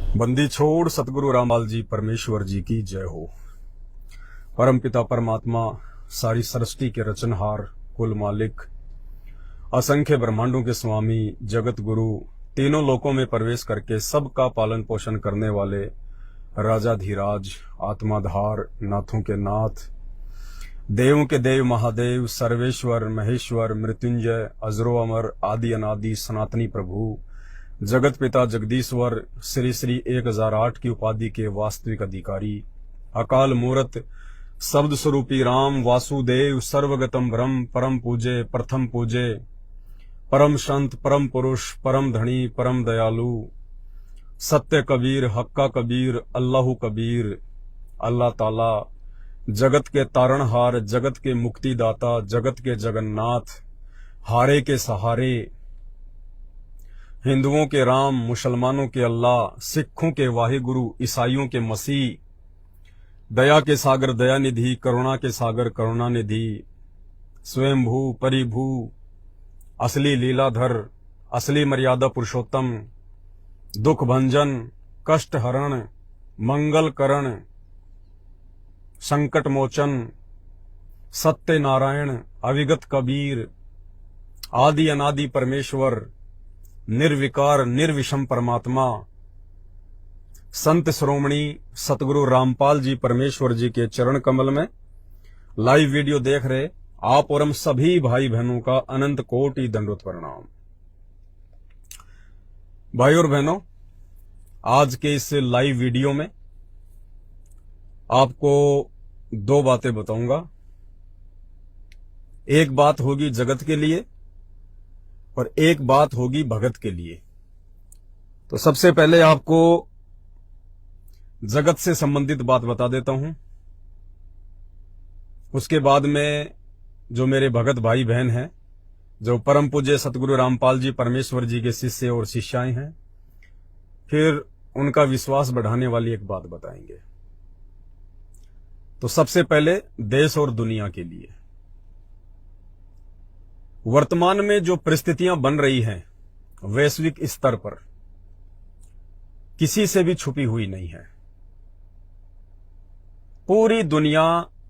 बंदी छोड़ सतगुरु रामपाल जी परमेश्वर जी की जय हो। परम पिता परमात्मा, सारी सृष्टि के रचनहार, कुल मालिक, असंख्य ब्रह्मांडों के स्वामी, जगत गुरु, तीनों लोकों में प्रवेश करके सबका पालन पोषण करने वाले राजाधिराज, आत्माधार, नाथों के नाथ, देवों के देव महादेव, सर्वेश्वर, महेश्वर, मृत्युंजय, अजरो अमर, आदि अनादि, सनातनी प्रभु, जगत पिता जगदीश्वर, श्री श्री 1008 की उपाधि के वास्तविक अधिकारी, अकाल मूरत, शब्द स्वरूपी राम, वासुदेव, सर्वगतम ब्रह्म, परम पूजे, प्रथम पूजे, परम संत, परम पुरुष, परम धनी, परम दयालु, सत्य कबीर, हक्का कबीर, अल्लाहु कबीर, अल्लाह ताला, जगत के तारणहार, जगत के मुक्तिदाता, जगत के जगन्नाथ, हारे के सहारे, हिंदुओं के राम, मुसलमानों के अल्लाह, सिखों के वाहिगुरु, ईसाइयों के मसीह, दया के सागर दयानिधि, करुणा के सागर करुणानिधि, स्वयंभू परिभू, असली लीलाधर, असली मर्यादा पुरुषोत्तम, दुख भंजन, कष्ट हरण, मंगल करण, संकट मोचन, सत्य नारायण, अविगत कबीर, आदि अनादि परमेश्वर, निर्विकार निर्विषम परमात्मा, संत श्रोमणी सतगुरु रामपाल जी परमेश्वर जी के चरण कमल में लाइव वीडियो देख रहे आप और हम सभी भाई बहनों का अनंत कोटि दंडवत प्रणाम। भाई और बहनों, आज के इस लाइव वीडियो में आपको दो बातें बताऊंगा। एक बात होगी जगत के लिए और एक बात होगी भगत के लिए। तो सबसे पहले आपको जगत से संबंधित बात बता देता हूं, उसके बाद में जो मेरे भगत भाई बहन हैं, जो परम पूज्य सतगुरु रामपाल जी परमेश्वर जी के शिष्य और शिष्याएं हैं, फिर उनका विश्वास बढ़ाने वाली एक बात बताएंगे। तो सबसे पहले देश और दुनिया के लिए वर्तमान में जो परिस्थितियां बन रही हैं वैश्विक स्तर पर, किसी से भी छुपी हुई नहीं है। पूरी दुनिया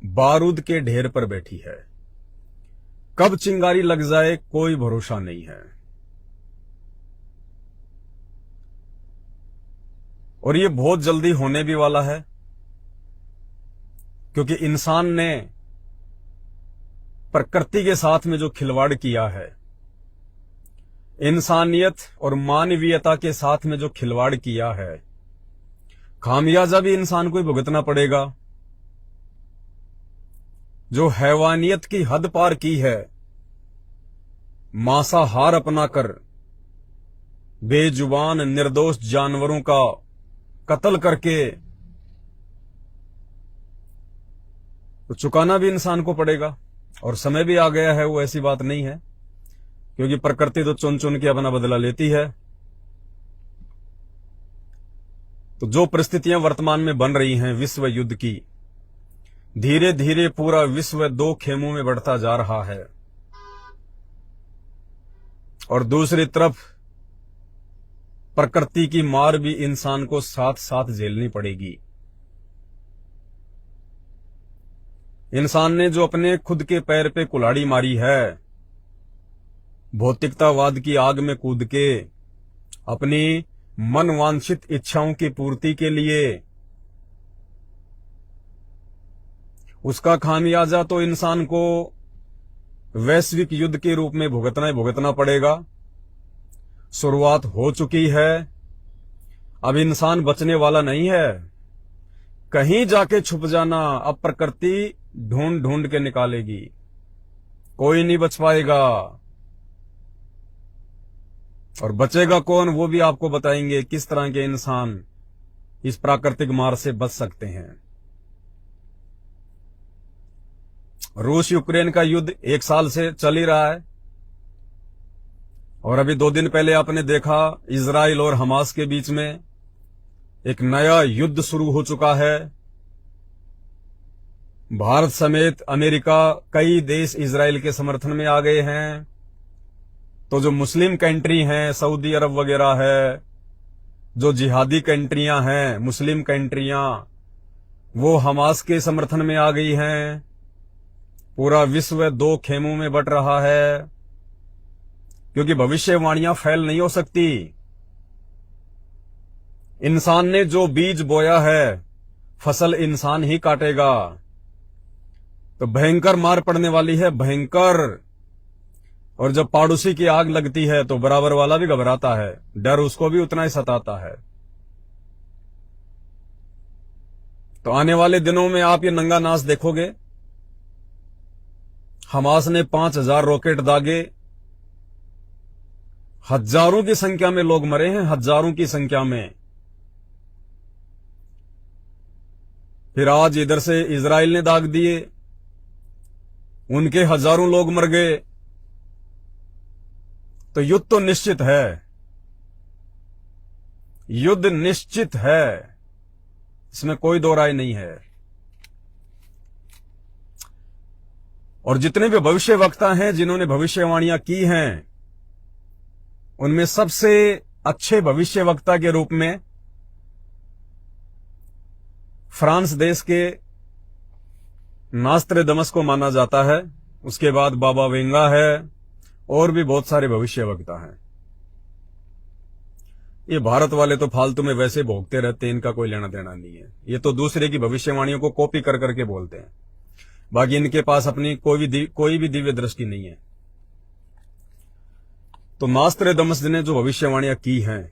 बारूद के ढेर पर बैठी है, कब चिंगारी लग जाए कोई भरोसा नहीं है। और ये बहुत जल्दी होने भी वाला है, क्योंकि इंसान ने प्रकृति के साथ में जो खिलवाड़ किया है, इंसानियत और मानवीयता के साथ में जो खिलवाड़ किया है, खामियाजा भी इंसान को ही भुगतना पड़ेगा। जो हैवानियत की हद पार की है, मांसाहार अपनाकर बेजुबान निर्दोष जानवरों का कत्ल करके, तो चुकाना भी इंसान को पड़ेगा। और समय भी आ गया है, वो ऐसी बात नहीं है, क्योंकि प्रकृति तो चुन चुन के अपना बदला लेती है। तो जो परिस्थितियां वर्तमान में बन रही हैं विश्व युद्ध की, धीरे धीरे पूरा विश्व दो खेमों में बढ़ता जा रहा है, और दूसरी तरफ प्रकृति की मार भी इंसान को साथ साथ झेलनी पड़ेगी। इंसान ने जो अपने खुद के पैर पे कुल्हाड़ी मारी है, भौतिकतावाद की आग में कूद के अपनी मनवांछित इच्छाओं की पूर्ति के लिए, उसका खामियाजा तो इंसान को वैश्विक युद्ध के रूप में भुगतना ही भुगतना पड़ेगा। शुरुआत हो चुकी है, अब इंसान बचने वाला नहीं है। कहीं जाके छुप जाना अब प्रकृति ढूंढ ढूंढ के निकालेगी, कोई नहीं बच पाएगा। और बचेगा कौन, वो भी आपको बताएंगे किस तरह के इंसान इस प्राकृतिक मार से बच सकते हैं। रूस यूक्रेन का युद्ध 1 साल से चल ही रहा है, और अभी 2 दिन पहले आपने देखा इजराइल और हमास के बीच में एक नया युद्ध शुरू हो चुका है। भारत समेत अमेरिका, कई देश इजराइल के समर्थन में आ गए हैं। तो जो मुस्लिम कंट्री हैं, सऊदी अरब वगैरह है, जो जिहादी कंट्रियां हैं, मुस्लिम कंट्रियां, वो हमास के समर्थन में आ गई हैं। पूरा विश्व दो खेमों में बट रहा है, क्योंकि भविष्यवाणियां फैल नहीं हो सकती। इंसान ने जो बीज बोया है, फसल इंसान ही काटेगा। तो भयंकर मार पड़ने वाली है, भयंकर। और जब पड़ोसी की आग लगती है तो बराबर वाला भी घबराता है, डर उसको भी उतना ही सताता है। तो आने वाले दिनों में आप ये नंगा नाच देखोगे। हमास ने 5000 रॉकेट दागे, हजारों की संख्या में लोग मरे हैं, हजारों की संख्या में। फिर आज इधर से इजराइल ने दाग दिए, उनके हजारों लोग मर गए। तो युद्ध तो निश्चित है, युद्ध निश्चित है, इसमें कोई दो राय नहीं है। और जितने भी भविष्य वक्ता हैं जिन्होंने भविष्यवाणियां की हैं, उनमें सबसे अच्छे भविष्य वक्ता के रूप में फ्रांस देश के नास्ट्रेडमस को माना जाता है। उसके बाद बाबा वेंगा है, और भी बहुत सारे भविष्य वक्ता हैं। ये भारत वाले तो फालतू में वैसे भोगते रहते हैं, इनका कोई लेना देना नहीं है। ये तो दूसरे की भविष्यवाणियों को कॉपी कर करके बोलते हैं, बाकी इनके पास अपनी कोई भी दिव्य दृष्टि नहीं है। तो नास्ट्रेडमस ने जो भविष्यवाणियां की हैं,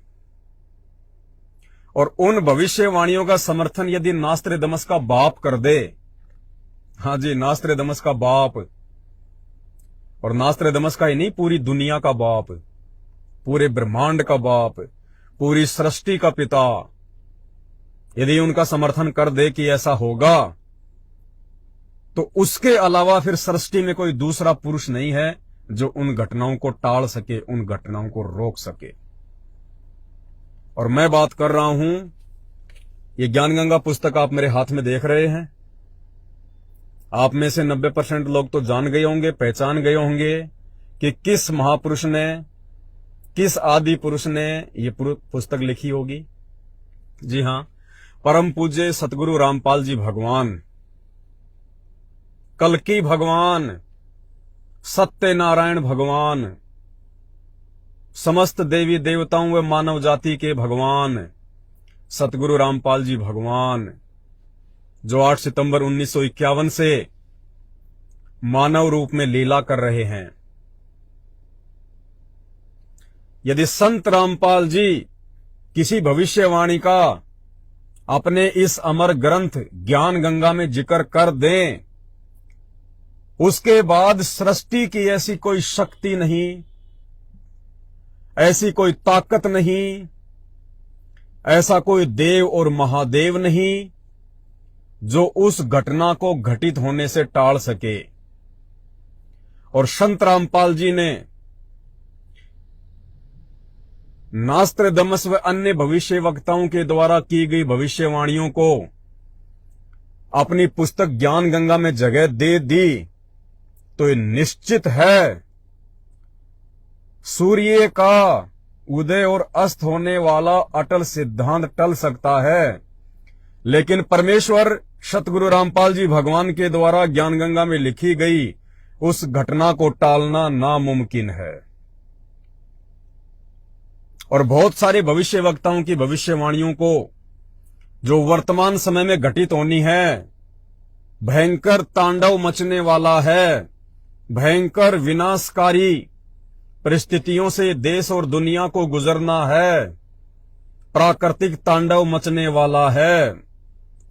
और उन भविष्यवाणियों का समर्थन यदि नास्ट्रेडमस का बाप कर दे, हां जी, नास्ट्रेडमस का बाप, और नास्ट्रेडमस का ही नहीं, पूरी दुनिया का बाप, पूरे ब्रह्मांड का बाप, पूरी सृष्टि का पिता, यदि उनका समर्थन कर दे कि ऐसा होगा, तो उसके अलावा फिर सृष्टि में कोई दूसरा पुरुष नहीं है जो उन घटनाओं को टाल सके, उन घटनाओं को रोक सके। और मैं बात कर रहा हूं, ये ज्ञानगंगा पुस्तक आप मेरे हाथ में देख रहे हैं। आप में से 90% लोग तो जान गए होंगे, पहचान गए होंगे कि किस महापुरुष ने, किस आदि पुरुष ने ये पुस्तक लिखी होगी। जी हां, परम पूज्य सतगुरु रामपाल जी भगवान, कल्कि भगवान, सत्यनारायण भगवान, समस्त देवी देवताओं व मानव जाति के भगवान सतगुरु रामपाल जी भगवान, जो 8 सितंबर 1951 से मानव रूप में लीला कर रहे हैं। यदि संत रामपाल जी किसी भविष्यवाणी का अपने इस अमर ग्रंथ ज्ञान गंगा में जिक्र कर दें, उसके बाद सृष्टि की ऐसी कोई शक्ति नहीं, ऐसी कोई ताकत नहीं, ऐसा कोई देव और महादेव नहीं जो उस घटना को घटित होने से टाल सके। और संत रामपाल जी ने नास्ट्रेडमस व अन्य भविष्य वक्ताओं के द्वारा की गई भविष्यवाणियों को अपनी पुस्तक ज्ञान गंगा में जगह दे दी, तो ये निश्चित है सूर्य का उदय और अस्त होने वाला अटल सिद्धांत टल सकता है, लेकिन परमेश्वर सतगुरु रामपाल जी भगवान के द्वारा ज्ञान गंगा में लिखी गई उस घटना को टालना नामुमकिन है। और बहुत सारे भविष्य वक्ताओं की भविष्यवाणियों को जो वर्तमान समय में घटित होनी है, भयंकर तांडव मचने वाला है, भयंकर विनाशकारी परिस्थितियों से देश और दुनिया को गुजरना है, प्राकृतिक तांडव मचने वाला है,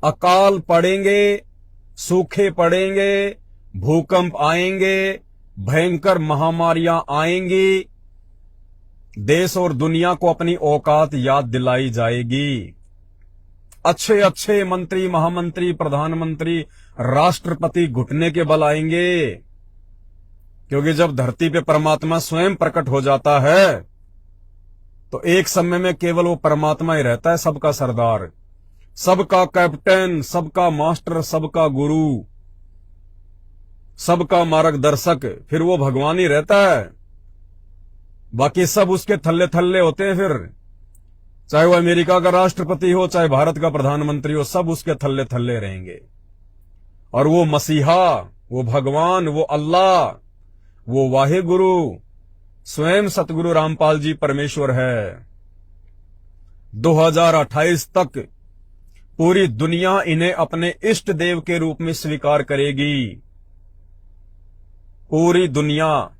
अकाल पड़ेंगे, सूखे पड़ेंगे, भूकंप आएंगे, भयंकर महामारियां आएंगी, देश और दुनिया को अपनी औकात याद दिलाई जाएगी। अच्छे अच्छे मंत्री, महामंत्री, प्रधानमंत्री, राष्ट्रपति घुटने के बल आएंगे, क्योंकि जब धरती पे परमात्मा स्वयं प्रकट हो जाता है तो एक समय में केवल वो परमात्मा ही रहता है, सबका सरदार, सबका कैप्टन, सबका मास्टर, सबका गुरु, सबका मार्गदर्शक, फिर वो भगवान ही रहता है। बाकी सब उसके थल्ले थल्ले होते हैं। फिर चाहे वो अमेरिका का राष्ट्रपति हो, चाहे भारत का प्रधानमंत्री हो, सब उसके थल्ले थल्ले रहेंगे। और वो मसीहा, वो भगवान, वो अल्लाह, वो वाहे गुरु स्वयं सतगुरु रामपाल जी परमेश्वर है। 2028 तक पूरी दुनिया इन्हें अपने इष्ट देव के रूप में स्वीकार करेगी, पूरी दुनिया।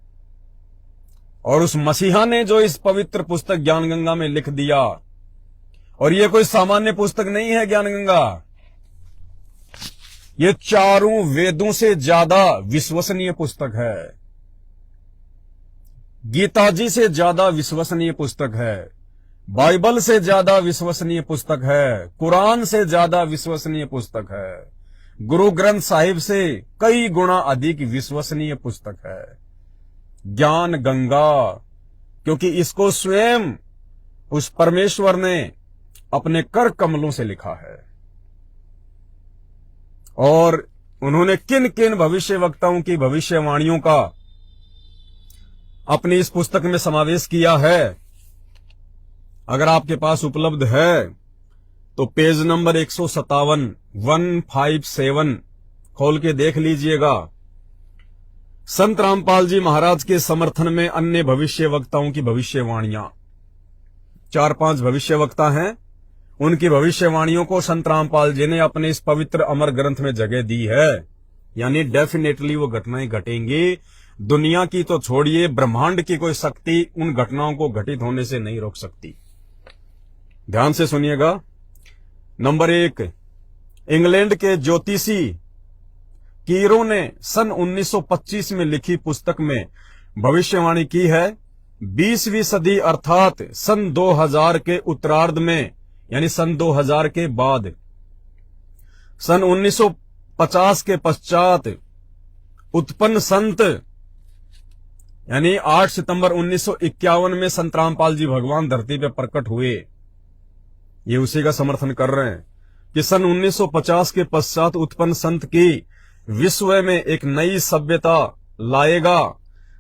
और उस मसीहा ने जो इस पवित्र पुस्तक ज्ञान गंगा में लिख दिया, और ये कोई सामान्य पुस्तक नहीं है ज्ञान गंगा, ये चारों वेदों से ज्यादा विश्वसनीय पुस्तक है, गीता जी से ज्यादा विश्वसनीय पुस्तक है, बाइबल से ज्यादा विश्वसनीय पुस्तक है, कुरान से ज्यादा विश्वसनीय पुस्तक है, गुरु ग्रंथ साहिब से कई गुना अधिक विश्वसनीय पुस्तक है ज्ञान गंगा। क्योंकि इसको स्वयं उस परमेश्वर ने अपने कर कमलों से लिखा है। और उन्होंने किन किन भविष्य वक्ताओं की भविष्यवाणियों का अपनी इस पुस्तक में समावेश किया है, अगर आपके पास उपलब्ध है तो पेज नंबर 157 खोल के देख लीजिएगा। संत रामपाल जी महाराज के समर्थन में अन्य भविष्य वक्ताओं की भविष्यवाणियां, 4-5 भविष्य वक्ता हैं, उनकी भविष्यवाणियों को संत रामपाल जी ने अपने इस पवित्र अमर ग्रंथ में जगह दी है। यानी डेफिनेटली वो घटनाएं घटेंगी। दुनिया की तो छोड़िए, ब्रह्मांड की कोई शक्ति उन घटनाओं को घटित होने से नहीं रोक सकती। ध्यान से सुनिएगा। नंबर 1, इंग्लैंड के ज्योतिषी कीरो ने सन 1925 में लिखी पुस्तक में भविष्यवाणी की है, 20वीं सदी अर्थात सन 2000 के उत्तरार्ध में, यानी सन 2000 के बाद, सन 1950 के पश्चात उत्पन्न संत, यानी 8 सितंबर 1951 में संत रामपाल जी भगवान धरती पर प्रकट हुए। ये उसी का समर्थन कर रहे हैं कि सन 1950 के पश्चात उत्पन्न संत की विश्व में एक नई सभ्यता लाएगा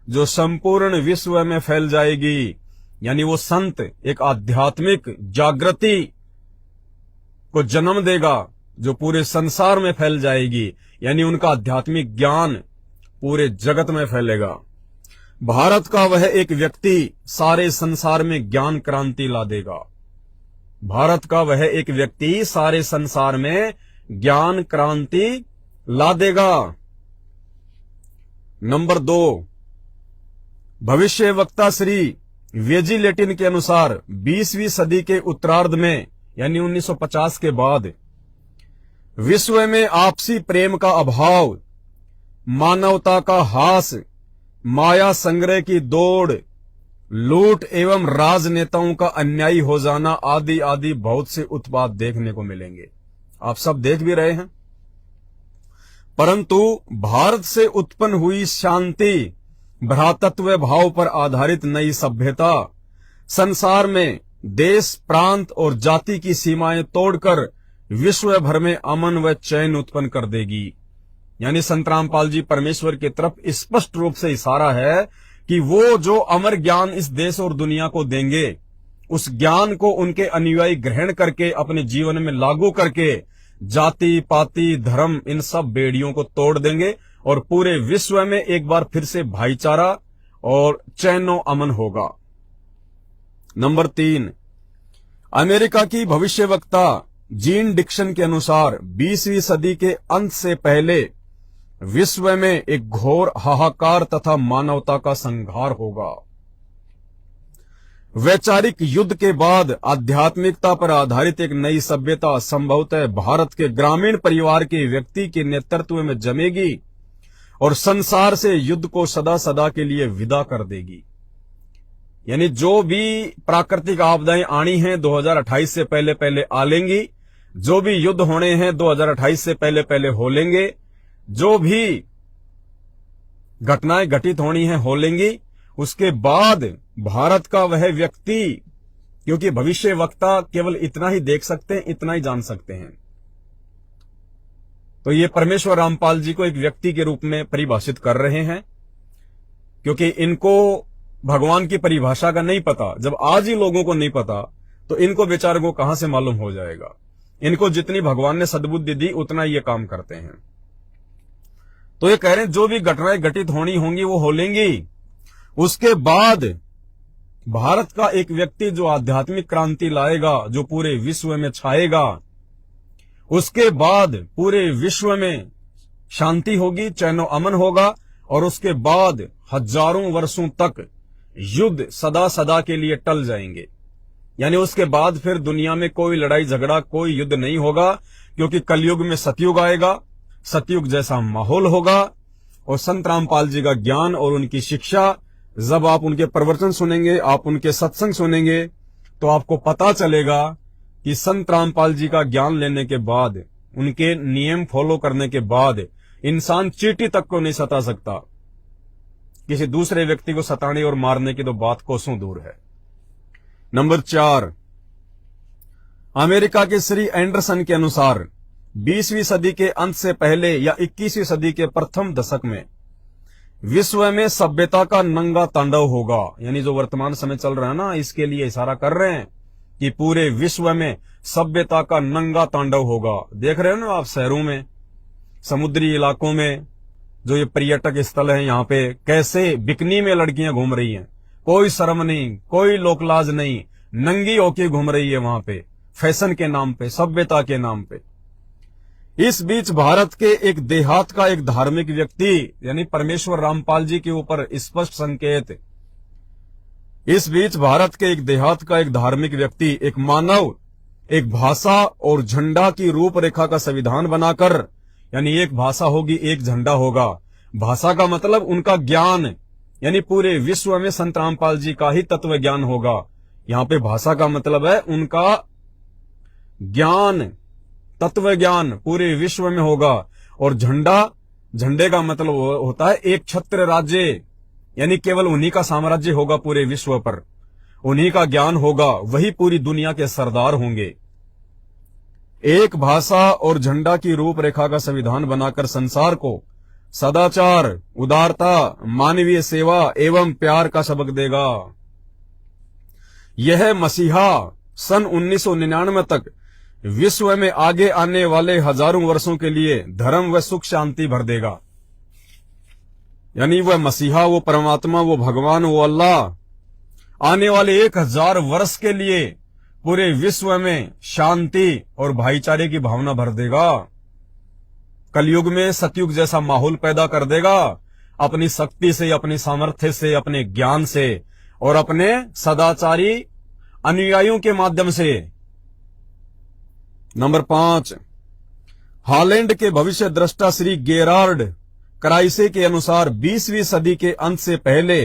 जो संपूर्ण विश्व में फैल जाएगी। यानी वो संत एक आध्यात्मिक जागृति को जन्म देगा जो पूरे संसार में फैल जाएगी। यानी उनका आध्यात्मिक ज्ञान पूरे जगत में फैलेगा। भारत का वह एक व्यक्ति सारे संसार में ज्ञान क्रांति ला देगा। भारत का वह एक व्यक्ति सारे संसार में ज्ञान क्रांति ला देगा। नंबर 2, भविष्य वक्ता श्री वेजी लेटिन के अनुसार 20वीं सदी के उत्तरार्ध में, यानी 1950 के बाद, विश्व में आपसी प्रेम का अभाव, मानवता का हास, माया संग्रह की दौड़, लूट एवं राजनेताओं का अन्यायी हो जाना आदि आदि बहुत से उत्पाद देखने को मिलेंगे। आप सब देख भी रहे हैं। परंतु भारत से उत्पन्न हुई शांति, भ्रातृत्व भाव पर आधारित नई सभ्यता संसार में देश, प्रांत और जाति की सीमाएं तोड़कर विश्व भर में अमन व चैन उत्पन्न कर देगी। यानी संत रामपाल जी परमेश्वर की तरफ स्पष्ट रूप से इशारा है कि वो जो अमर ज्ञान इस देश और दुनिया को देंगे, उस ज्ञान को उनके अनुयायी ग्रहण करके अपने जीवन में लागू करके जाति, पाति, धर्म, इन सब बेड़ियों को तोड़ देंगे और पूरे विश्व में एक बार फिर से भाईचारा और चैनो अमन होगा। नंबर 3, अमेरिका की भविष्यवक्ता जीन डिक्सन के अनुसार 20वीं सदी के अंत से पहले विश्व में एक घोर हाहाकार तथा मानवता का संहार होगा। वैचारिक युद्ध के बाद आध्यात्मिकता पर आधारित एक नई सभ्यता संभवतः भारत के ग्रामीण परिवार के व्यक्ति के नेतृत्व में जमेगी और संसार से युद्ध को सदा सदा के लिए विदा कर देगी। यानी जो भी प्राकृतिक आपदाएं आनी हैं 2028 से पहले पहले आ लेंगी, जो भी युद्ध होने हैं 2028 से पहले पहले हो लेंगे, जो भी घटनाएं घटित होनी हैं हो लेंगी। उसके बाद भारत का वह व्यक्ति, क्योंकि भविष्य वक्ता केवल इतना ही देख सकते हैं, इतना ही जान सकते हैं, तो ये परमेश्वर रामपाल जी को एक व्यक्ति के रूप में परिभाषित कर रहे हैं, क्योंकि इनको भगवान की परिभाषा का नहीं पता। जब आज ही लोगों को नहीं पता तो इनको बेचारों को कहां से मालूम हो जाएगा। इनको जितनी भगवान ने सद्बुद्धि दी उतना ये काम करते हैं। तो ये कह रहे हैं जो भी घटनाएं घटित होनी होंगी वो हो लेंगी। उसके बाद भारत का एक व्यक्ति जो आध्यात्मिक क्रांति लाएगा, जो पूरे विश्व में छाएगा, उसके बाद पूरे विश्व में शांति होगी, चैनो अमन होगा, और उसके बाद हजारों वर्षों तक युद्ध सदा सदा के लिए टल जाएंगे। यानी उसके बाद फिर दुनिया में कोई लड़ाई झगड़ा, कोई युद्ध नहीं होगा, क्योंकि कलयुग में सतयुग आएगा, सतयुग जैसा माहौल होगा। और संत रामपाल जी का ज्ञान और उनकी शिक्षा, जब आप उनके प्रवचन सुनेंगे, आप उनके सत्संग सुनेंगे, तो आपको पता चलेगा कि संत रामपाल जी का ज्ञान लेने के बाद, उनके नियम फॉलो करने के बाद इंसान चींटी तक को नहीं सता सकता। किसी दूसरे व्यक्ति को सताने और मारने की तो बात कोसों दूर है। नंबर 4, अमेरिका के श्री एंडरसन के अनुसार 20वीं सदी के अंत से पहले या 21वीं सदी के प्रथम दशक में विश्व में सभ्यता का नंगा तांडव होगा। यानी जो वर्तमान समय चल रहा है ना, इसके लिए इशारा कर रहे हैं कि पूरे विश्व में सभ्यता का नंगा तांडव होगा। देख रहे हो ना आप, शहरों में, समुद्री इलाकों में, जो ये पर्यटक स्थल है, यहाँ पे कैसे बिकनी में लड़कियां घूम रही हैं, कोई शर्म नहीं, कोई लोकलाज नहीं, नंगी होके घूम रही है वहां पे, फैशन के नाम पे, सभ्यता के नाम पे। इस बीच भारत के एक देहात का एक धार्मिक व्यक्ति, यानी परमेश्वर रामपाल जी के ऊपर स्पष्ट संकेत, इस बीच भारत के एक देहात का एक धार्मिक व्यक्ति, एक मानव, एक भाषा और झंडा की रूपरेखा का संविधान बनाकर, यानी एक भाषा होगी, एक झंडा होगा। भाषा का मतलब उनका ज्ञान, यानी पूरे विश्व में संत रामपाल जी का ही तत्व ज्ञान होगा। यहां पे भाषा का मतलब है उनका ज्ञान, तत्व ज्ञान पूरे विश्व में होगा। और झंडा, झंडे का मतलब होता है एक छत्र राज्य, यानी केवल उन्हीं का साम्राज्य होगा पूरे विश्व पर, उन्हीं का ज्ञान होगा, वही पूरी दुनिया के सरदार होंगे। एक भाषा और झंडा की रूपरेखा का संविधान बनाकर संसार को सदाचार, उदारता, मानवीय सेवा एवं प्यार का सबक देगा। यह मसीहा सन 1999 तक विश्व में आगे आने वाले हजारों वर्षों के लिए धर्म व सुख शांति भर देगा। यानी वह मसीहा, वो परमात्मा, वो भगवान, वो अल्लाह आने वाले 1000 वर्ष के लिए पूरे विश्व में शांति और भाईचारे की भावना भर देगा। कलयुग में सतयुग जैसा माहौल पैदा कर देगा, अपनी शक्ति से, अपनी सामर्थ्य से, अपने ज्ञान से और अपने सदाचारी अनुयायियों के माध्यम से। नंबर 5, हॉलैंड के भविष्य दृष्टा श्री गेरार्ड क्राइसे के अनुसार 20वीं सदी के अंत से पहले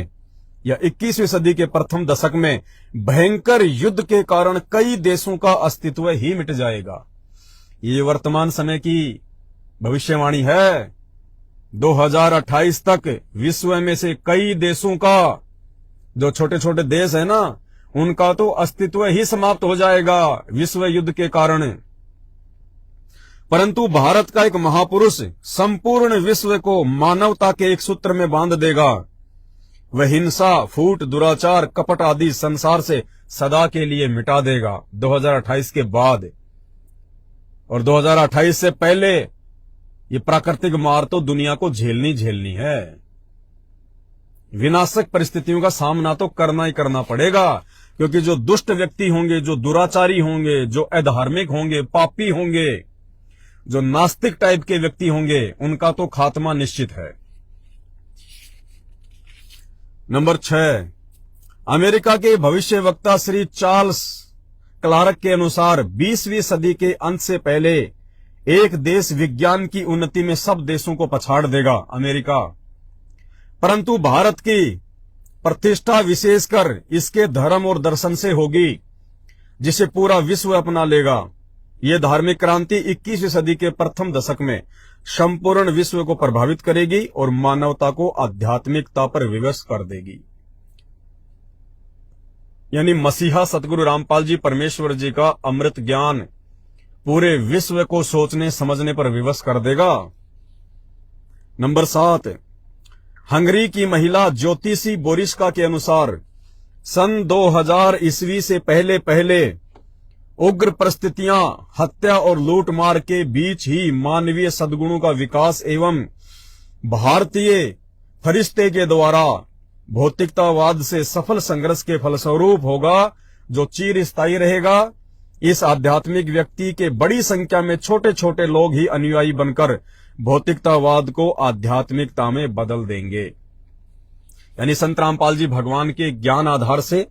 या 21वीं सदी के प्रथम दशक में भयंकर युद्ध के कारण कई देशों का अस्तित्व ही मिट जाएगा। ये वर्तमान समय की भविष्यवाणी है। 2028 तक विश्व में से कई देशों का, जो छोटे छोटे देश है ना, उनका तो अस्तित्व ही समाप्त हो जाएगा विश्व युद्ध के कारण। परंतु भारत का एक महापुरुष संपूर्ण विश्व को मानवता के एक सूत्र में बांध देगा। वह हिंसा, फूट, दुराचार, कपट आदि संसार से सदा के लिए मिटा देगा 2028 के बाद। और 2028 से पहले ये प्राकृतिक मार तो दुनिया को झेलनी है। विनाशक परिस्थितियों का सामना तो करना ही करना पड़ेगा, क्योंकि जो दुष्ट व्यक्ति होंगे, जो दुराचारी होंगे, जो अधार्मिक होंगे, पापी होंगे, जो नास्तिक टाइप के व्यक्ति होंगे, उनका तो खात्मा निश्चित है। नंबर 6, अमेरिका के भविष्यवक्ता श्री चार्ल्स क्लार्क के अनुसार 20वीं सदी के अंत से पहले एक देश विज्ञान की उन्नति में सब देशों को पछाड़ देगा, अमेरिका। परंतु भारत की प्रतिष्ठा विशेषकर इसके धर्म और दर्शन से होगी, जिसे पूरा विश्व अपना लेगा। यह धार्मिक क्रांति 21वीं सदी के प्रथम दशक में संपूर्ण विश्व को प्रभावित करेगी और मानवता को आध्यात्मिकता पर विवश कर देगी। यानी मसीहा सतगुरु रामपाल जी परमेश्वर जी का अमृत ज्ञान पूरे विश्व को सोचने समझने पर विवश कर देगा। नंबर 7, हंगरी की महिला ज्योतिषी बोरिस्का के अनुसार सन 2000 ईस्वी से पहले उग्र परिस्थितियां, हत्या और लूटमार के बीच ही मानवीय सद्गुणों का विकास एवं भारतीय फरिश्ते के द्वारा भौतिकतावाद से सफल संघर्ष के फलस्वरूप होगा, जो चिर स्थायी रहेगा। इस आध्यात्मिक व्यक्ति के बड़ी संख्या में छोटे छोटे लोग ही अनुयायी बनकर भौतिकतावाद को आध्यात्मिकता में बदल देंगे। यानी संत रामपाल जी भगवान के ज्ञान आधार से,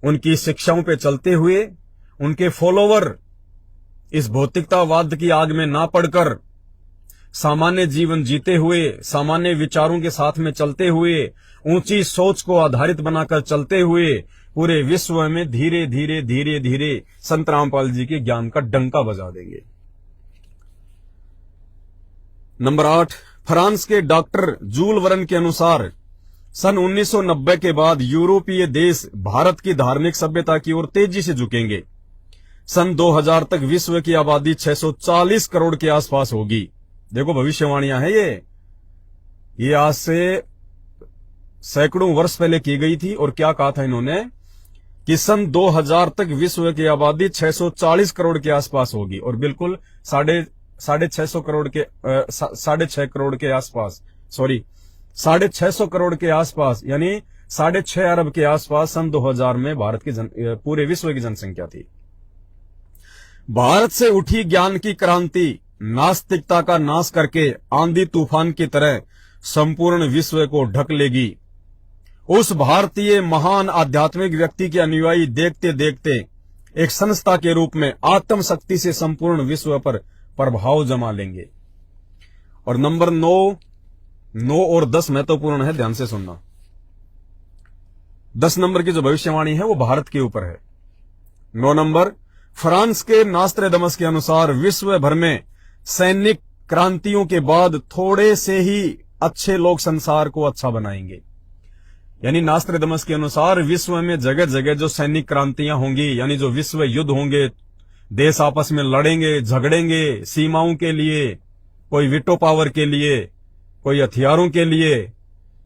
उनकी शिक्षाओं पे चलते हुए, उनके फॉलोवर इस भौतिकतावाद की आग में ना पड़कर सामान्य जीवन जीते हुए, सामान्य विचारों के साथ में चलते हुए, ऊंची सोच को आधारित बनाकर चलते हुए पूरे विश्व में धीरे धीरे धीरे धीरे संत रामपाल जी के ज्ञान का डंका बजा देंगे। नंबर 8, फ्रांस के डॉक्टर जूल वर्न के अनुसार सन 1990 के बाद यूरोपीय देश भारत की धार्मिक सभ्यता की ओर तेजी से झुकेंगे। सन 2000 तक विश्व की आबादी 640 करोड़ के आसपास होगी। देखो भविष्यवाणियां हैं ये आज से सैकड़ों वर्ष पहले की गई थी। और क्या कहा था इन्होंने कि सन 2000 तक विश्व की आबादी 640 करोड़ के आसपास होगी, और बिल्कुल साढ़े 6 करोड़ के आसपास, सॉरी 650 करोड़ के आसपास, यानी 6.5 अरब के आसपास सन 2000 में भारत की पूरे विश्व की जनसंख्या थी। भारत से उठी ज्ञान की क्रांति नास्तिकता का नाश करके आंधी तूफान की तरह संपूर्ण विश्व को ढक लेगी। उस भारतीय महान आध्यात्मिक व्यक्ति के अनुयायी देखते देखते एक संस्था के रूप में आत्म शक्ति से संपूर्ण विश्व पर प्रभाव जमा लेंगे। और नंबर 9 और 10 महत्वपूर्ण है, ध्यान से सुनना। 10 नंबर की जो भविष्यवाणी है वो भारत के ऊपर है। 9 नंबर, फ्रांस के नास्ट्रेडमस के अनुसार विश्व भर में सैनिक क्रांतियों के बाद थोड़े से ही अच्छे लोग संसार को अच्छा बनाएंगे। यानी नास्ट्रेडमस के अनुसार विश्व में जगह जगह जो सैनिक क्रांतियां होंगी, यानी जो विश्व युद्ध होंगे, देश आपस में लड़ेंगे, झगड़ेंगे सीमाओं के लिए, कोई वीटो पावर के लिए, कोई हथियारों के लिए,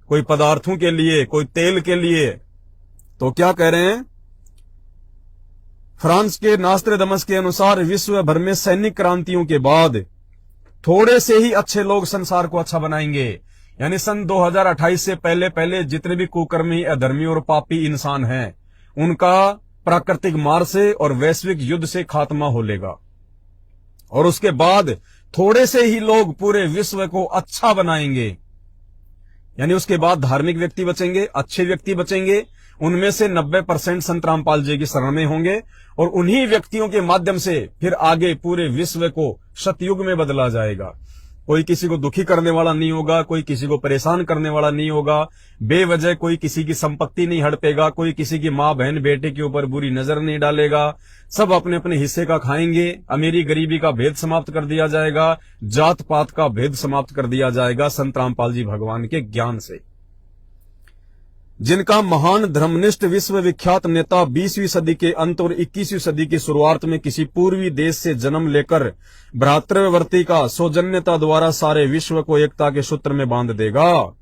कोई पदार्थों के लिए, कोई तेल के लिए। तो क्या कह रहे हैं, फ्रांस के नास्ट्रेडमस के अनुसार विश्व भर में सैनिक क्रांतियों के बाद थोड़े से ही अच्छे लोग संसार को अच्छा बनाएंगे। यानी सन 2028 से पहले जितने भी कुकर्मी, अधर्मी और पापी इंसान हैं, उनका प्राकृतिक मार से और वैश्विक युद्ध से खात्मा हो लेगा। और उसके बाद थोड़े से ही लोग पूरे विश्व को अच्छा बनाएंगे। यानी उसके बाद धार्मिक व्यक्ति बचेंगे, अच्छे व्यक्ति बचेंगे। उनमें से 90% संत रामपाल जी की शरण में होंगे, और उन्हीं व्यक्तियों के माध्यम से फिर आगे पूरे विश्व को सतयुग में बदला जाएगा। कोई किसी को दुखी करने वाला नहीं होगा, कोई किसी को परेशान करने वाला नहीं होगा, बेवजह कोई किसी की संपत्ति नहीं हड़पेगा, कोई किसी की माँ बहन बेटे के ऊपर बुरी नजर नहीं डालेगा। सब अपने अपने हिस्से का खाएंगे। अमीरी गरीबी का भेद समाप्त कर दिया जाएगा, जात पात का भेद समाप्त कर दिया जाएगा संत रामपाल जी भगवान के ज्ञान से। जिनका महान धर्मनिष्ठ विश्व विख्यात नेता 20वीं सदी के अंत और 21वीं सदी की शुरुआत में किसी पूर्वी देश से जन्म लेकर भ्रातृवर्ती का सौजन्यता द्वारा सारे विश्व को एकता के सूत्र में बांध देगा।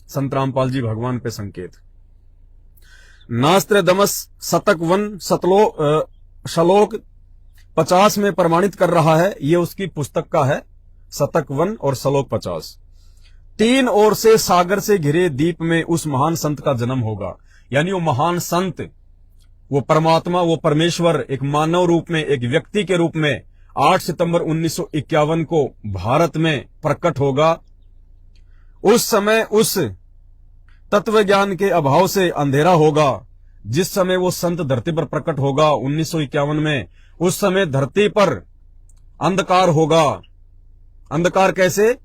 संत रामपाल जी भगवान पे संकेत। नास्ट्रेडमस शतक 1 श्लोक 50 में प्रमाणित कर रहा है। ये उसकी पुस्तक का है, शतक 1 और श्लोक 50। 3 ओर से सागर से घिरे द्वीप में उस महान संत का जन्म होगा। यानी वो महान संत, वो परमात्मा, वो परमेश्वर एक मानव रूप में, एक व्यक्ति के रूप में 8 सितंबर 1951 को भारत में प्रकट होगा। उस समय उस तत्व ज्ञान के अभाव से अंधेरा होगा। जिस समय वो संत धरती पर प्रकट होगा 1951 में, उस समय धरती पर अंधकार होगा। अंधकार कैसे?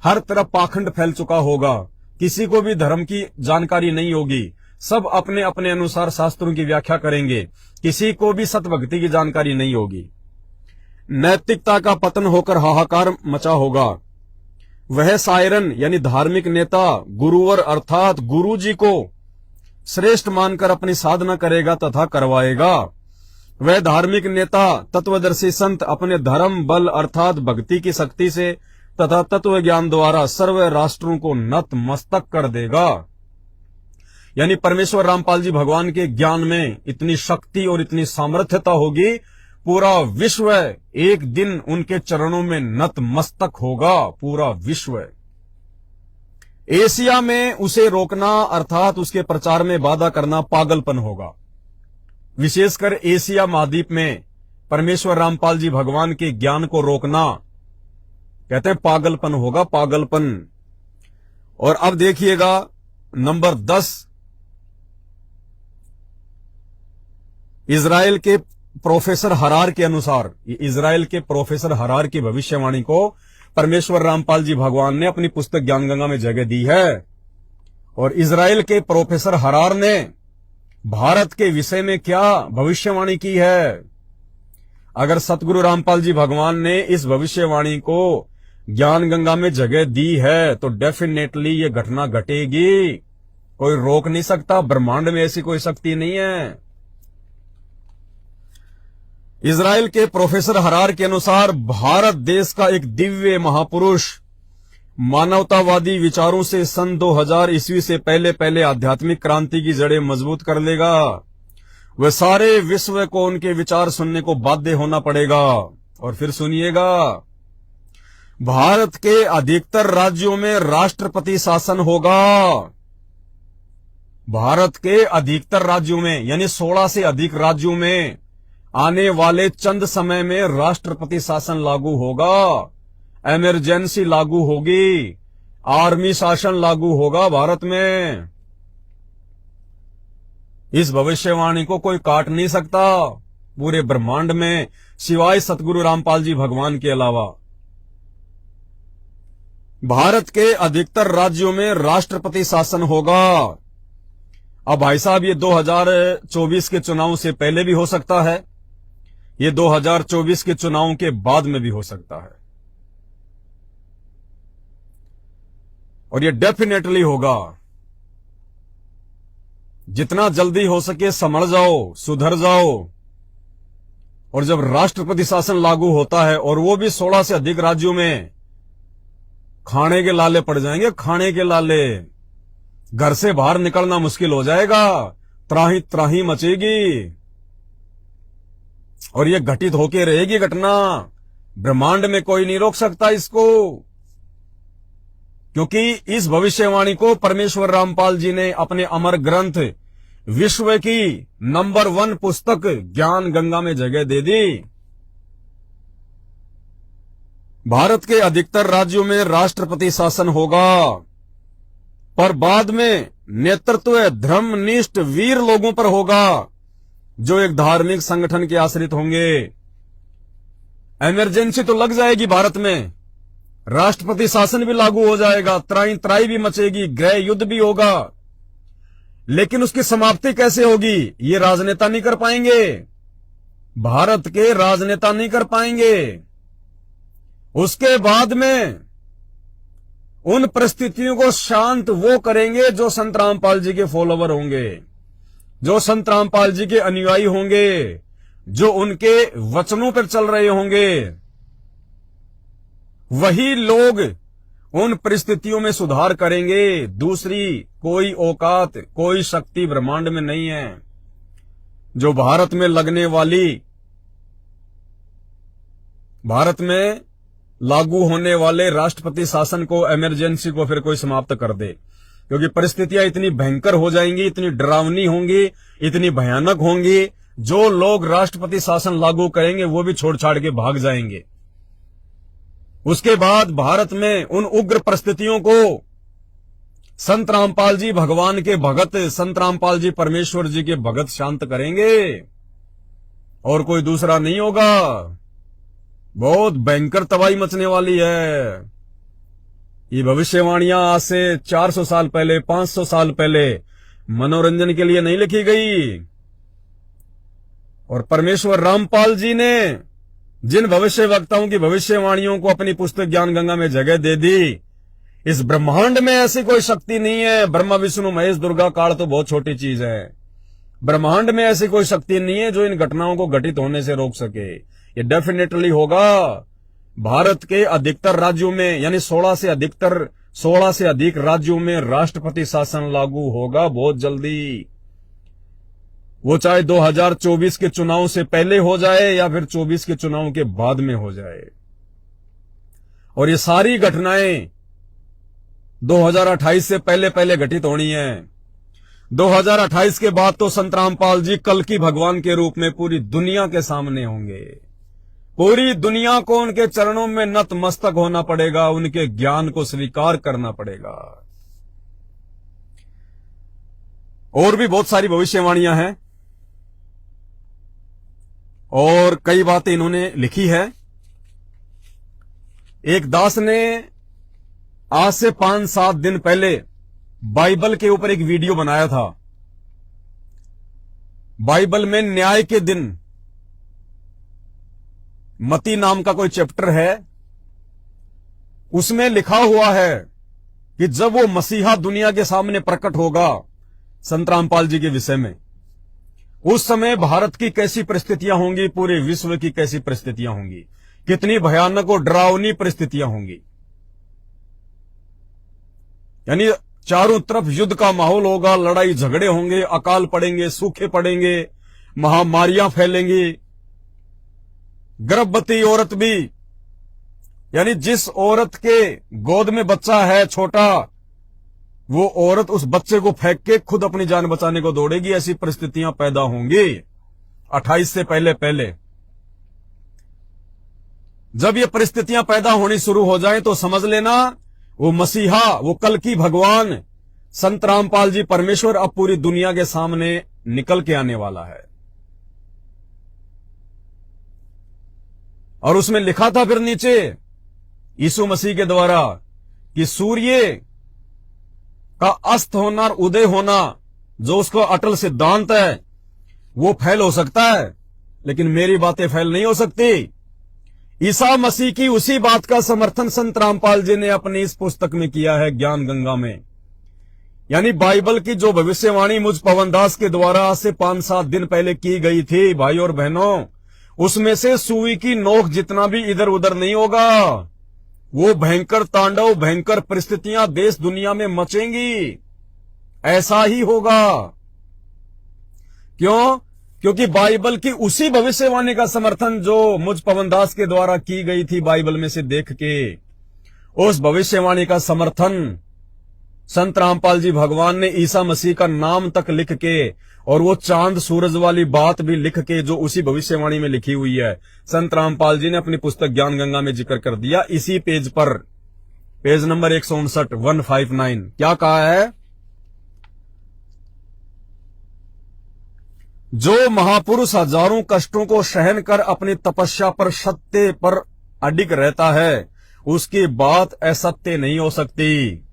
हर तरफ पाखंड फैल चुका होगा, किसी को भी धर्म की जानकारी नहीं होगी, सब अपने अपने अनुसार शास्त्रों की व्याख्या करेंगे, किसी को भी सतभक्ति की जानकारी नहीं होगी। नैतिकता का पतन होकर हाहाकार मचा होगा। वह सायरन यानी धार्मिक नेता गुरुवर अर्थात गुरु जी को श्रेष्ठ मानकर अपनी साधना करेगा तथा करवाएगा। वह धार्मिक नेता तत्वदर्शी संत अपने धर्म बल अर्थात भक्ति की शक्ति से तथा तत्व ज्ञान द्वारा सर्व राष्ट्रों को नत मस्तक कर देगा। यानी परमेश्वर रामपाल जी भगवान के ज्ञान में इतनी शक्ति और इतनी सामर्थ्यता होगी, पूरा विश्व एक दिन उनके चरणों में नतमस्तक होगा, पूरा विश्व। एशिया में उसे रोकना अर्थात उसके प्रचार में बाधा करना पागलपन होगा। विशेषकर एशिया महाद्वीप में परमेश्वर रामपाल जी भगवान के ज्ञान को रोकना कहते हैं पागलपन होगा, पागलपन। और अब देखिएगा नंबर 10, इजराइल के प्रोफेसर हरार के अनुसार, इजराइल के प्रोफेसर हरार की भविष्यवाणी को परमेश्वर रामपाल जी भगवान ने अपनी पुस्तक ज्ञानगंगा में जगह दी है। और इजराइल के प्रोफेसर हरार ने भारत के विषय में क्या भविष्यवाणी की है। अगर सतगुरु रामपाल जी भगवान ने इस भविष्यवाणी को ज्ञानगंगा में जगह दी है तो डेफिनेटली ये घटना घटेगी, कोई रोक नहीं सकता। ब्रह्मांड में ऐसी कोई शक्ति नहीं है। इजराइल के प्रोफेसर हरार के अनुसार भारत देश का एक दिव्य महापुरुष मानवतावादी विचारों से सन 2000 ईस्वी से पहले आध्यात्मिक क्रांति की जड़ें मजबूत कर लेगा। वह सारे विश्व को उनके विचार सुनने को बाध्य होना पड़ेगा। और फिर सुनिएगा, भारत के अधिकतर राज्यों में राष्ट्रपति शासन होगा। भारत के अधिकतर राज्यों में यानी 16 से अधिक राज्यों में आने वाले चंद समय में राष्ट्रपति शासन लागू होगा, इमरजेंसी लागू होगी, आर्मी शासन लागू होगा भारत में। इस भविष्यवाणी को कोई काट नहीं सकता पूरे ब्रह्मांड में, सिवाय सतगुरु रामपाल जी भगवान के अलावा। भारत के अधिकतर राज्यों में राष्ट्रपति शासन होगा। अब भाई साहब, ये 2024 के चुनाव से पहले भी हो सकता है, ये 2024 के चुनाव के बाद में भी हो सकता है, और ये डेफिनेटली होगा। जितना जल्दी हो सके समझ जाओ, सुधर जाओ। और जब राष्ट्रपति शासन लागू होता है और वो भी 16 से अधिक राज्यों में, खाने के लाले पड़ जाएंगे, खाने के लाले। घर से बाहर निकलना मुश्किल हो जाएगा, त्राही त्राही मचेगी। और ये घटित होके रहेगी घटना, ब्रह्मांड में कोई नहीं रोक सकता इसको, क्योंकि इस भविष्यवाणी को परमेश्वर रामपाल जी ने अपने अमर ग्रंथ विश्व की नंबर 1 पुस्तक ज्ञान गंगा में जगह दे दी। भारत के अधिकतर राज्यों में राष्ट्रपति शासन होगा, पर बाद में नेतृत्व धर्मनिष्ठ वीर लोगों पर होगा जो एक धार्मिक संगठन के आश्रित होंगे। इमरजेंसी तो लग जाएगी भारत में, राष्ट्रपति शासन भी लागू हो जाएगा, त्राई त्राई भी मचेगी, गृह युद्ध भी होगा, लेकिन उसकी समाप्ति कैसे होगी ये राजनेता नहीं कर पाएंगे, भारत के राजनेता नहीं कर पाएंगे। उसके बाद में उन परिस्थितियों को शांत वो करेंगे जो संत रामपाल जी के फॉलोवर होंगे, जो संत रामपाल जी के अनुयायी होंगे, जो उनके वचनों पर चल रहे होंगे। वही लोग उन परिस्थितियों में सुधार करेंगे। दूसरी कोई औकात, कोई शक्ति ब्रह्मांड में नहीं है जो भारत में लगने वाली, भारत में लागू होने वाले राष्ट्रपति शासन को, इमरजेंसी को फिर कोई समाप्त कर दे। क्योंकि परिस्थितियां इतनी भयंकर हो जाएंगी, इतनी डरावनी होंगी, इतनी भयानक होंगी, जो लोग राष्ट्रपति शासन लागू करेंगे वो भी छोड़ छाड़ के भाग जाएंगे। उसके बाद भारत में उन उग्र परिस्थितियों को संत रामपाल जी भगवान के भगत, संत रामपाल जी परमेश्वर जी के भगत शांत करेंगे, और कोई दूसरा नहीं होगा। बहुत भयंकर तबाही मचने वाली है। ये भविष्यवाणियां आज से 400 साल पहले, 500 साल पहले मनोरंजन के लिए नहीं लिखी गई, और परमेश्वर रामपाल जी ने जिन भविष्य वक्ताओं की भविष्यवाणियों को अपनी पुस्तक ज्ञान गंगा में जगह दे दी, इस ब्रह्मांड में ऐसी कोई शक्ति नहीं है। ब्रह्मा विष्णु महेश दुर्गा काल तो बहुत छोटी चीज है, ब्रह्मांड में ऐसी कोई शक्ति नहीं है जो इन घटनाओं को घटित होने से रोक सके। ये डेफिनेटली होगा। भारत के अधिकतर राज्यों में यानी 16 से अधिक राज्यों में राष्ट्रपति शासन लागू होगा बहुत जल्दी। वो चाहे 2024 के चुनाव से पहले हो जाए या फिर 24 के चुनाव के बाद में हो जाए। और ये सारी घटनाएं 2028 से पहले पहले घटित होनी है। 2028 के बाद तो संत रामपाल जी कल्कि भगवान के रूप में पूरी दुनिया के सामने होंगे। पूरी दुनिया को उनके चरणों में नतमस्तक होना पड़ेगा, उनके ज्ञान को स्वीकार करना पड़ेगा। और भी बहुत सारी भविष्यवाणियां हैं और कई बातें इन्होंने लिखी है। एक दास ने आज से 5-7 दिन पहले बाइबल के ऊपर एक वीडियो बनाया था। बाइबल में न्याय के दिन मती नाम का कोई चैप्टर है, उसमें लिखा हुआ है कि जब वो मसीहा दुनिया के सामने प्रकट होगा संत रामपाल जी के विषय में, उस समय भारत की कैसी परिस्थितियां होंगी, पूरे विश्व की कैसी परिस्थितियां होंगी, कितनी भयानक और डरावनी परिस्थितियां होंगी। यानी चारों तरफ युद्ध का माहौल होगा, लड़ाई झगड़े होंगे, अकाल पड़ेंगे, सूखे पड़ेंगे, महामारियां फैलेंगी, गर्भवती औरत भी, यानी जिस औरत के गोद में बच्चा है छोटा, वो औरत उस बच्चे को फेंक के खुद अपनी जान बचाने को दौड़ेगी। ऐसी परिस्थितियां पैदा होंगी 28 से पहले पहले। जब ये परिस्थितियां पैदा होनी शुरू हो जाएं तो समझ लेना वो मसीहा, वो कल्कि भगवान संत रामपाल जी परमेश्वर अब पूरी दुनिया के सामने निकल के आने वाला है। और उसमें लिखा था फिर नीचे यीशु मसीह के द्वारा कि सूर्य का अस्त होना और उदय होना जो उसका अटल सिद्धांत है वो फैल हो सकता है, लेकिन मेरी बातें फैल नहीं हो सकती। ईसा मसीह की उसी बात का समर्थन संत रामपाल जी ने अपनी इस पुस्तक में किया है, ज्ञान गंगा में। यानी बाइबल की जो भविष्यवाणी मुझ पवनदास के द्वारा आज से 5-7 दिन पहले की गई थी भाई और बहनों, उसमें से सुई की नोक जितना भी इधर उधर नहीं होगा। वो भयंकर तांडव, भयंकर परिस्थितियां देश दुनिया में मचेंगी, ऐसा ही होगा। क्यों? क्योंकि बाइबल की उसी भविष्यवाणी का समर्थन जो मुझ पवनदास के द्वारा की गई थी बाइबल में से देख के, उस भविष्यवाणी का समर्थन संत रामपाल जी भगवान ने ईसा मसीह का नाम तक लिख के और वो चांद सूरज वाली बात भी लिख के जो उसी भविष्यवाणी में लिखी हुई है, संत रामपाल जी ने अपनी पुस्तक ज्ञान गंगा में जिक्र कर दिया। इसी पेज पर, पेज नंबर 159 क्या कहा है? जो महापुरुष हजारों कष्टों को सहन कर अपनी तपस्या पर सत्य पर अडिग रहता है, उसकी बात असत्य नहीं हो सकती।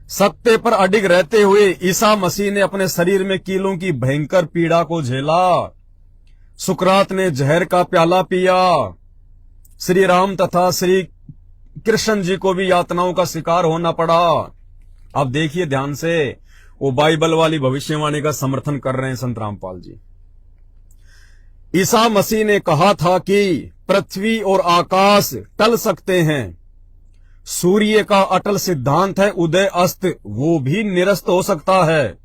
सत्य पर अडिग रहते हुए ईसा मसीह ने अपने शरीर में कीलों की भयंकर पीड़ा को झेला। सुकरात ने जहर का प्याला पिया। श्री राम तथा श्री कृष्ण जी को भी यातनाओं का शिकार होना पड़ा। अब देखिए ध्यान से, वो बाइबल वाली भविष्यवाणी का समर्थन कर रहे हैं संत रामपाल जी। ईसा मसीह ने कहा था कि पृथ्वी और आकाश टल सकते हैं, सूर्य का अटल सिद्धांत है उदय अस्त, वो भी निरस्त हो सकता है,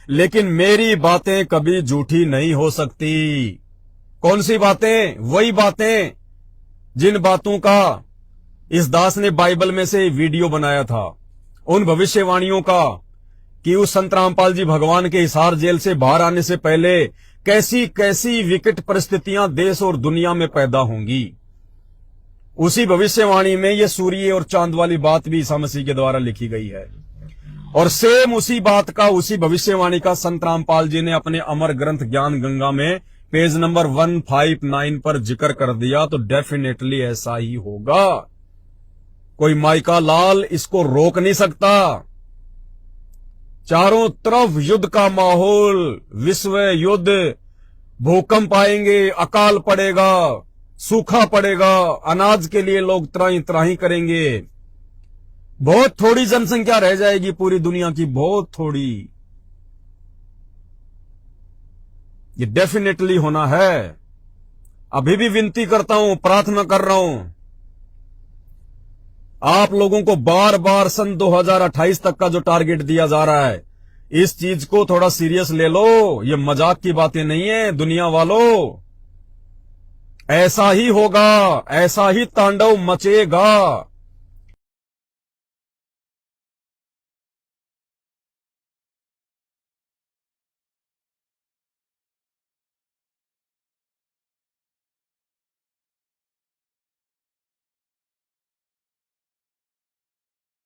लेकिन मेरी बातें कभी झूठी नहीं हो सकती। कौन सी बातें? वही बातें जिन बातों का इस दास ने बाइबल में से वीडियो बनाया था, उन भविष्यवाणियों का कि उस संत रामपाल जी भगवान के हिसार जेल से बाहर आने से पहले कैसी कैसी विकट परिस्थितियां देश और दुनिया में पैदा होंगी। उसी भविष्यवाणी में ये सूर्य और चांद वाली बात भी ईसा मसीह के द्वारा लिखी गई है। और सेम उसी बात का, उसी भविष्यवाणी का संत रामपाल जी ने अपने अमर ग्रंथ ज्ञान गंगा में पेज नंबर 159 पर जिक्र कर दिया। तो डेफिनेटली ऐसा ही होगा, कोई माइका लाल इसको रोक नहीं सकता। चारों तरफ युद्ध का माहौल, विश्व युद्ध, भूकंप आएंगे, अकाल पड़ेगा, सूखा पड़ेगा, अनाज के लिए लोग त्राही त्राही करेंगे। बहुत थोड़ी जनसंख्या रह जाएगी पूरी दुनिया की, बहुत थोड़ी। ये डेफिनेटली होना है। अभी भी विनती करता हूं, प्रार्थना कर रहा हूं, आप लोगों को बार बार सन 2028 तक का जो टारगेट दिया जा रहा है, इस चीज को थोड़ा सीरियस ले लो, ये मजाक की बातें नहीं है दुनिया वालों। ऐसा ही होगा, ऐसा ही तांडव मचेगा।